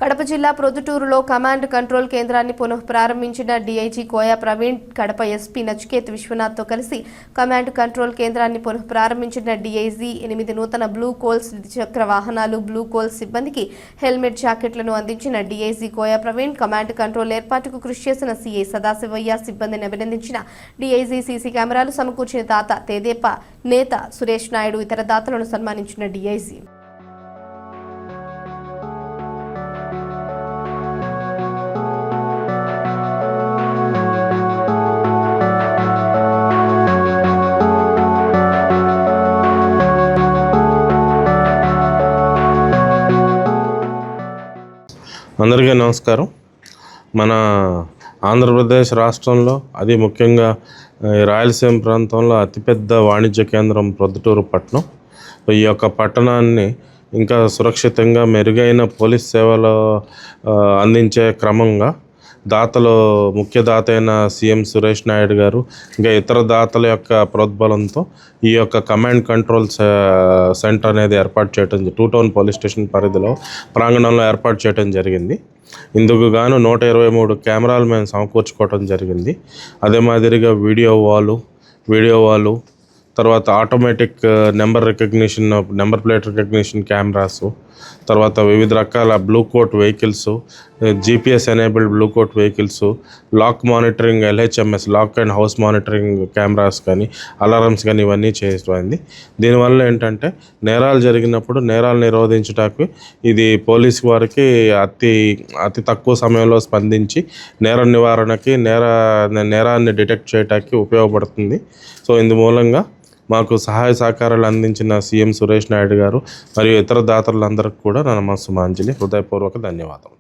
కడప జిల్లా ప్రొద్దుటూరులో command control కేంద్రాన్ని పునః ప్రారంభించిన డీఐజీ కోయా ప్రవీణ్, కడప ఎస్పీ నచికేత్ విశ్వనాథ్తో కలిసి కమాండ్ కంట్రోల్ కేంద్రాన్ని పునః ప్రారంభించిన డీఐజీ 8 నూతన బ్లూ కోల్స్ ద్విచక్ర వాహనాలు, బ్లూ కోల్స్ సిబ్బందికి హెల్మెట్, జాకెట్లను అందించిన DIG Koya Praveen, command control ఏర్పాటుకు కృషి చేసిన సీఐ సదాశివయ్య సిబ్బందిని అభినందించిన డీఐజీ, సీసీ కెమెరాలు సమకూర్చిన దాత తేదేపా నేత సురేష్ నాయుడు, ఇతర దాతలను సన్మానించిన డీఐజీ. అందరికీ నమస్కారం. మన ఆంధ్రప్రదేశ్ రాష్ట్రంలో, అది ముఖ్యంగా రాయలసీమ ప్రాంతంలో అతిపెద్ద వాణిజ్య కేంద్రం ప్రొద్దుటూరు పట్టణం. ఈ యొక్క పట్టణాన్ని ఇంకా సురక్షితంగా మెరుగైన పోలీస్ సేవలు అందించే క్రమంగా దాతలు, ముఖ్య దాత అయిన సీఎం సురేష్ నాయుడు గారు, ఇంకా ఇతర దాతల యొక్క ప్రోద్బలంతో ఈ యొక్క కమాండ్ కంట్రోల్ సెంటర్ అనేది ఏర్పాటు చేయడం, టూ టౌన్ పోలీస్ స్టేషన్ పరిధిలో ప్రాంగణంలో ఏర్పాటు చేయడం జరిగింది. ఇందుకు గాను 123 కెమెరాలు మేము సమకూర్చుకోవడం జరిగింది. అదే మాదిరిగా వీడియో వాలు, తర్వాత automatic number plate recognition cameras, తర్వాత వివిధ రకాల blue coat vehicles, GPS enabled blue coat vehicles, lock monitoring, LHMS lock and house monitoring cameras కానీ, అలారమ్స్ కానీ ఇవన్నీ చేయమైంది. దీనివల్ల ఏంటంటే నేరాలు జరిగినప్పుడు నేరాలు నిరోధించడానికి ఇది పోలీసు వారికి అతి తక్కువ సమయంలో స్పందించి నేర నివారణకి, నేరాన్ని డిటెక్ట్ చేయడానికి ఉపయోగపడుతుంది. సో ఇందు మూలంగా మాకు సహాయ సహకారాలు అందించిన సీఎం సురేష్ నాయుడు గారు మరియు ఇతర దాతలందరికీ కూడా నా నమస్సుమాంజలి, హృదయపూర్వక ధన్యవాదాలు.